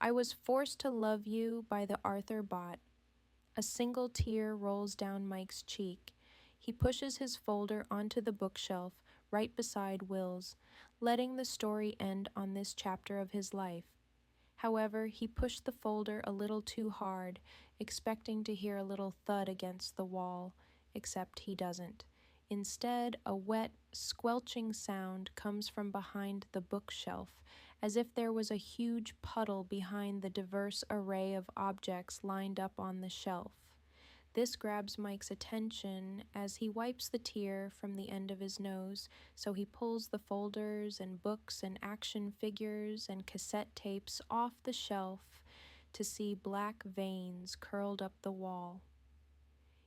I was forced to love you by the audiobook. A single tear rolls down Mike's cheek. He pushes his folder onto the bookshelf right beside Will's, letting the story end on this chapter of his life. However, he pushed the folder a little too hard, expecting to hear a little thud against the wall, except he doesn't. Instead, a wet, squelching sound comes from behind the bookshelf, as if there was a huge puddle behind the diverse array of objects lined up on the shelf. This grabs Mike's attention as he wipes the tear from the end of his nose, so he pulls the folders and books and action figures and cassette tapes off the shelf to see black veins curled up the wall.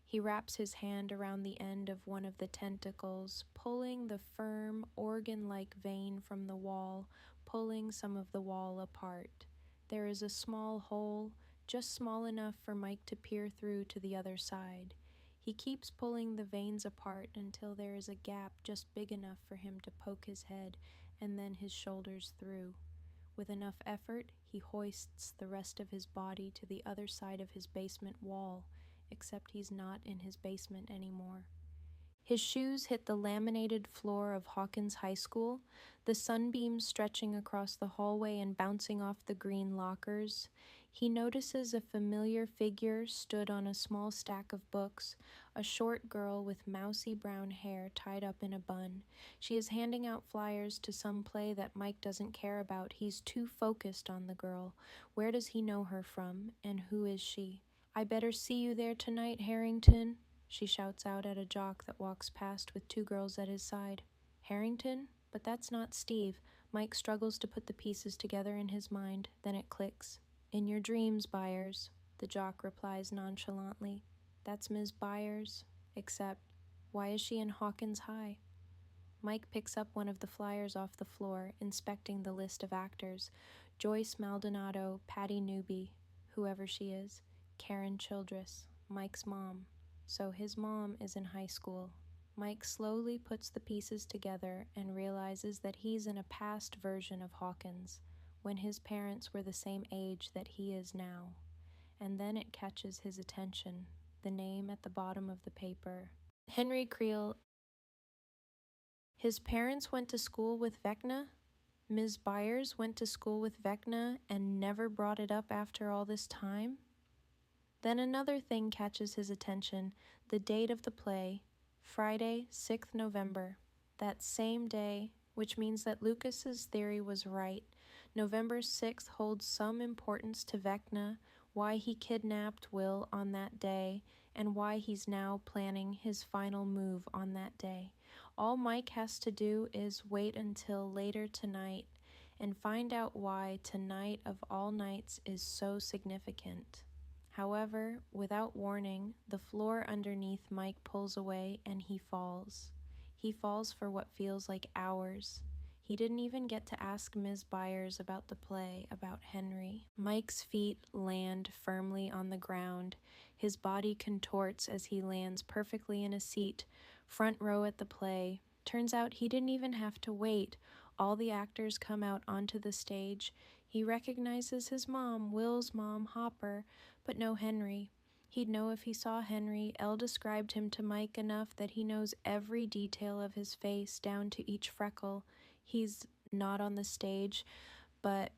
He wraps his hand around the end of one of the tentacles, pulling the firm, organ-like vein from the wall, pulling some of the wall apart. There is a small hole, just small enough for Mike to peer through to the other side. He keeps pulling the veins apart until there is a gap just big enough for him to poke his head and then his shoulders through. With enough effort, he hoists the rest of his body to the other side of his basement wall, except he's not in his basement anymore. His shoes hit the laminated floor of Hawkins High School, the sunbeams stretching across the hallway and bouncing off the green lockers. He notices a familiar figure stood on a small stack of books, a short girl with mousy brown hair tied up in a bun. She is handing out flyers to some play that Mike doesn't care about. He's too focused on the girl. Where does he know her from, and who is she? "I better see you there tonight, Harrington," she shouts out at a jock that walks past with two girls at his side. Harrington? But that's not Steve. Mike struggles to put the pieces together in his mind, then it clicks. "In your dreams, Byers," the jock replies nonchalantly. "That's Ms. Byers, except, why is she in Hawkins High?" Mike picks up one of the flyers off the floor, inspecting the list of actors. Joyce Maldonado, Patty Newby, whoever she is, Karen Childress, Mike's mom. So his mom is in high school. Mike slowly puts the pieces together and realizes that he's in a past version of Hawkins, when his parents were the same age that he is now. And then it catches his attention, the name at the bottom of the paper. Henry Creel. His parents went to school with Vecna? Ms. Byers went to school with Vecna and never brought it up after all this time? Then another thing catches his attention, the date of the play, Friday, 6th November. That same day, which means that Lucas's theory was right. November 6th holds some importance to Vecna, why he kidnapped Will on that day, and why he's now planning his final move on that day. All Mike has to do is wait until later tonight and find out why tonight of all nights is so significant. However, without warning, the floor underneath Mike pulls away and he falls. He falls for what feels like hours. He didn't even get to ask Ms. Byers about the play, about Henry. Mike's feet land firmly on the ground. His body contorts as he lands perfectly in a seat, front row at the play. Turns out he didn't even have to wait. All the actors come out onto the stage. He recognizes his mom, Will's mom, Hopper, but no Henry. He'd know if he saw Henry. Elle described him to Mike enough that he knows every detail of his face, down to each freckle. He's not on the stage, but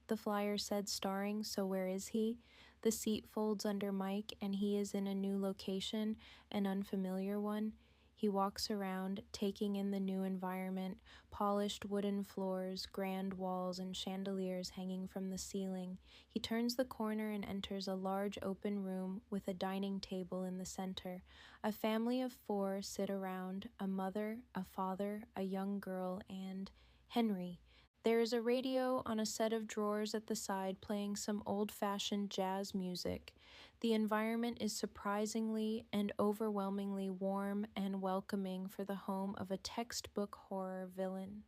the flyer said starring, so where is he? The seat folds under Mike, and he is in a new location, an unfamiliar one. He walks around, taking in the new environment, polished wooden floors, grand walls, and chandeliers hanging from the ceiling. He turns the corner and enters a large open room with a dining table in the center. A family of 4 sit around, a mother, a father, a young girl, and Henry. There is a radio on a set of drawers at the side playing some old-fashioned jazz music. The environment is surprisingly and overwhelmingly warm and welcoming for the home of a textbook horror villain.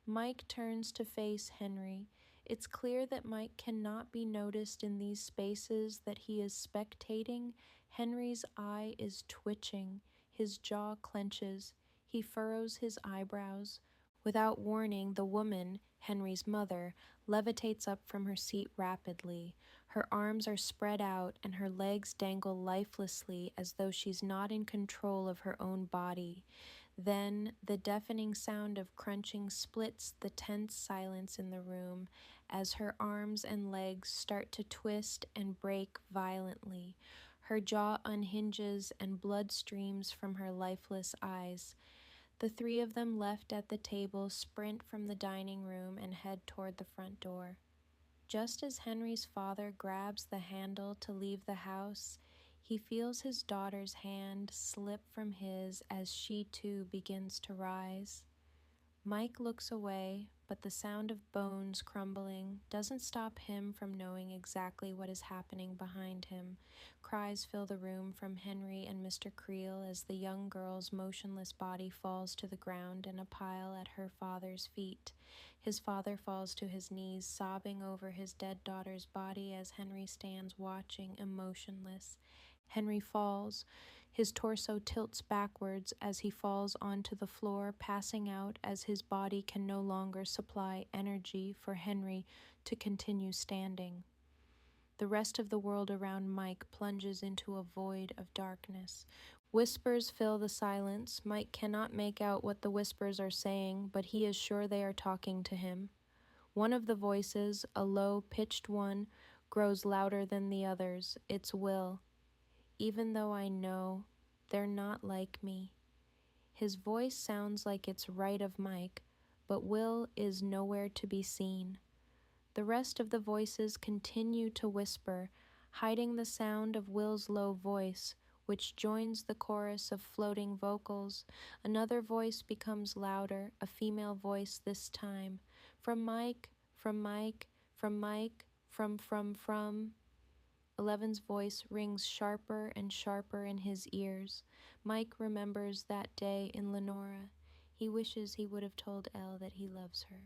Mike turns to face Henry. It's clear that Mike cannot be noticed in these spaces that he is spectating. Henry's eye is twitching. His jaw clenches. He furrows his eyebrows. Without warning, the woman, Henry's mother, levitates up from her seat rapidly. Her arms are spread out and her legs dangle lifelessly as though she's not in control of her own body. Then the deafening sound of crunching splits the tense silence in the room as her arms and legs start to twist and break violently. Her jaw unhinges and blood streams from her lifeless eyes. The three of them left at the table sprint from the dining room and head toward the front door. Just as Henry's father grabs the handle to leave the house, he feels his daughter's hand slip from his as she too begins to rise. Mike looks away, but the sound of bones crumbling doesn't stop him from knowing exactly what is happening behind him. Cries fill the room from Henry and Mr. Creel as the young girl's motionless body falls to the ground in a pile at her father's feet. His father falls to his knees, sobbing over his dead daughter's body as Henry stands watching, emotionless. Henry falls. His torso tilts backwards as he falls onto the floor, passing out as his body can no longer supply energy for Henry to continue standing. The rest of the world around Mike plunges into a void of darkness. Whispers fill the silence. Mike cannot make out what the whispers are saying, but he is sure they are talking to him. One of the voices, a low, pitched one, grows louder than the others. It's Will. Even though I know they're not like me. His voice sounds like it's right of Mike, but Will is nowhere to be seen. The rest of the voices continue to whisper, hiding the sound of Will's low voice, which joins the chorus of floating vocals. Another voice becomes louder, a female voice this time. From Mike, from Mike, from Mike, from. Eleven's voice rings sharper and sharper in his ears. Mike remembers that day in Lenora. He wishes he would have told Elle that he loves her.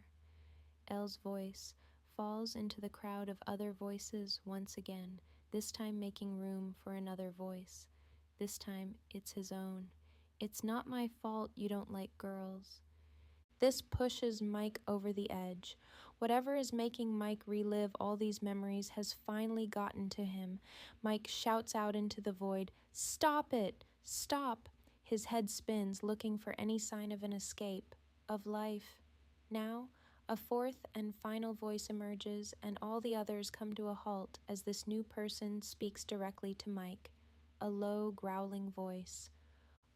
Elle's voice falls into the crowd of other voices once again, this time making room for another voice. This time it's his own. It's not my fault you don't like girls. This pushes Mike over the edge. Whatever is making Mike relive all these memories has finally gotten to him. Mike shouts out into the void, "Stop it! Stop!" His head spins, looking for any sign of an escape, of life. Now, a fourth and final voice emerges, and all the others come to a halt as this new person speaks directly to Mike. A low, growling voice.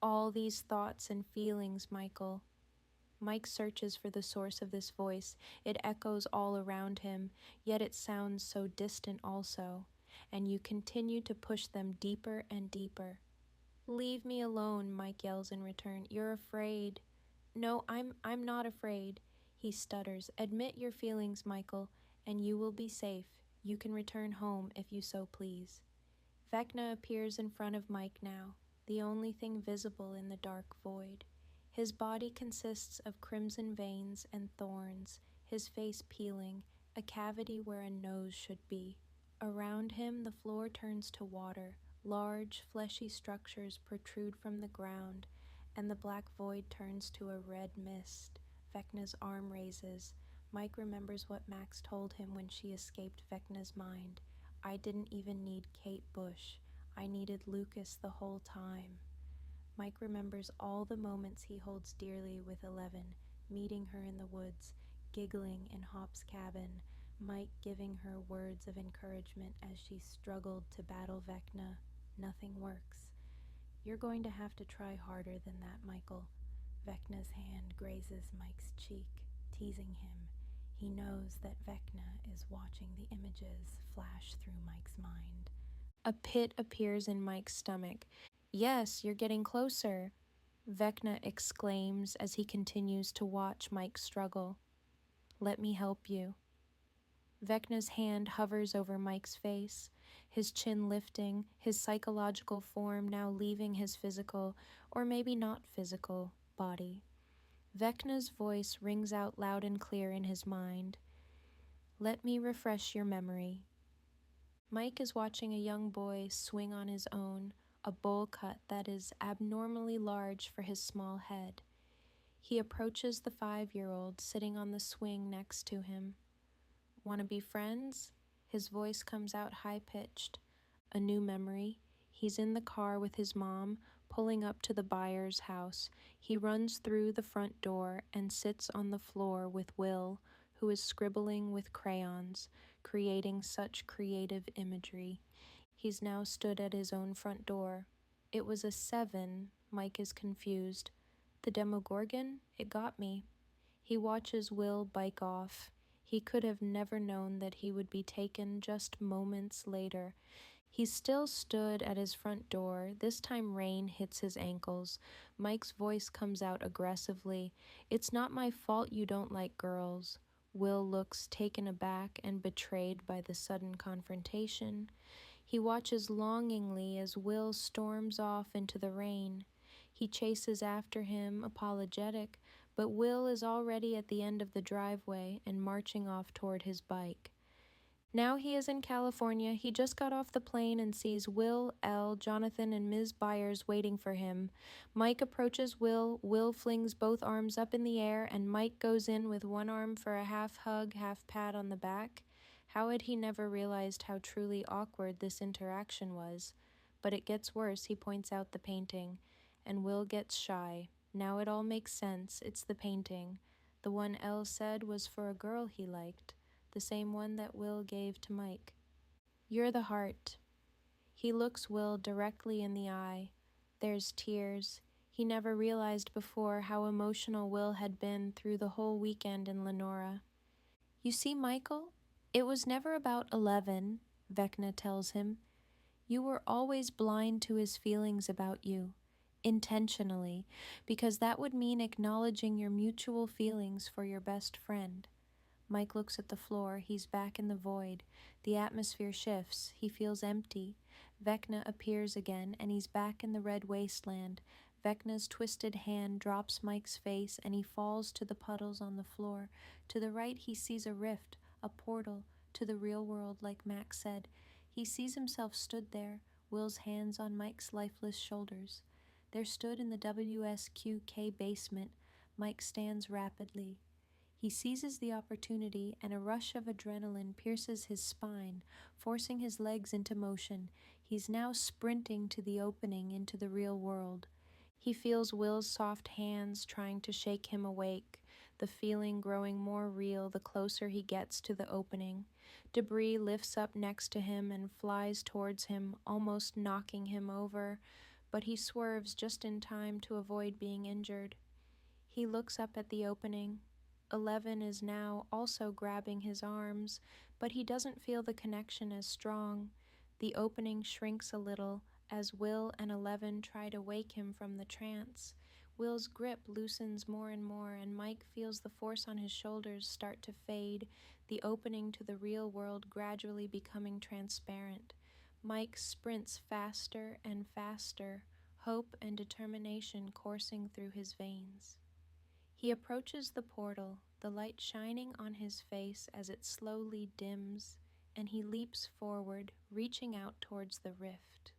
"All these thoughts and feelings, Michael." Mike searches for the source of this voice. It echoes all around him, yet it sounds so distant also, and you continue to push them deeper and deeper. "Leave me alone," Mike yells in return. "You're afraid." "No, I'm not afraid," he stutters. "Admit your feelings, Michael, and you will be safe. You can return home if you so please." Vecna appears in front of Mike now, the only thing visible in the dark void. His body consists of crimson veins and thorns, his face peeling, a cavity where a nose should be. Around him the floor turns to water, large, fleshy structures protrude from the ground, and the black void turns to a red mist. Vecna's arm raises. Mike remembers what Max told him when she escaped Vecna's mind. "I didn't even need Kate Bush. I needed Lucas the whole time." Mike remembers all the moments he holds dearly with 11, meeting her in the woods, giggling in Hop's cabin, Mike giving her words of encouragement as she struggled to battle Vecna. Nothing works. "You're going to have to try harder than that, Michael." Vecna's hand grazes Mike's cheek, teasing him. He knows that Vecna is watching the images flash through Mike's mind. A pit appears in Mike's stomach. "Yes, you're getting closer," Vecna exclaims as he continues to watch Mike struggle. "Let me help you." Vecna's hand hovers over Mike's face, his chin lifting, his psychological form now leaving his physical, or maybe not physical, body. Vecna's voice rings out loud and clear in his mind. "Let me refresh your memory." Mike is watching a young boy swing on his own, a bowl cut that is abnormally large for his small head. He approaches the 5-year-old sitting on the swing next to him. "Want to be friends?" His voice comes out high-pitched. A new memory. He's in the car with his mom, pulling up to the Byers' house. He runs through the front door and sits on the floor with Will, who is scribbling with crayons, creating such creative imagery. He's now stood at his own front door. It was a 7. Mike is confused. The Demogorgon? It got me. He watches Will bike off. He could have never known that he would be taken just moments later. He still stood at his front door. This time rain hits his ankles. Mike's voice comes out aggressively. "It's not my fault you don't like girls." Will looks taken aback and betrayed by the sudden confrontation. He watches longingly as Will storms off into the rain. He chases after him, apologetic, but Will is already at the end of the driveway and marching off toward his bike. Now he is in California. He just got off the plane and sees Will, Elle, Jonathan, and Ms. Byers waiting for him. Mike approaches Will. Will flings both arms up in the air, and Mike goes in with one arm for a half hug, half pat on the back. How had he never realized how truly awkward this interaction was? But it gets worse. He points out the painting, and Will gets shy. Now it all makes sense. It's the painting. The one Elle said was for a girl he liked. The same one that Will gave to Mike. "You're the heart." He looks Will directly in the eye. There's tears. He never realized before how emotional Will had been through the whole weekend in Lenora. "You see, Michael, it was never about 11, Vecna tells him. "You were always blind to his feelings about you, intentionally, because that would mean acknowledging your mutual feelings for your best friend." Mike looks at the floor. He's back in the void. The atmosphere shifts. He feels empty. Vecna appears again, and he's back in the red wasteland. Vecna's twisted hand drops Mike's face, and he falls to the puddles on the floor. To the right, he sees a rift, a portal, to the real world, like Max said. He sees himself stood there, Will's hands on Mike's lifeless shoulders. They're stood in the WSQK basement. Mike stands rapidly. He seizes the opportunity, and a rush of adrenaline pierces his spine, forcing his legs into motion. He's now sprinting to the opening into the real world. He feels Will's soft hands trying to shake him awake, the feeling growing more real the closer he gets to the opening. Debris lifts up next to him and flies towards him, almost knocking him over, but he swerves just in time to avoid being injured. He looks up at the opening. 11 is now also grabbing his arms, but he doesn't feel the connection as strong. The opening shrinks a little as Will and 11 try to wake him from the trance. Will's grip loosens more and more, and Mike feels the force on his shoulders start to fade, the opening to the real world gradually becoming transparent. Mike sprints faster and faster, hope and determination coursing through his veins. He approaches the portal, the light shining on his face as it slowly dims, and he leaps forward, reaching out towards the rift.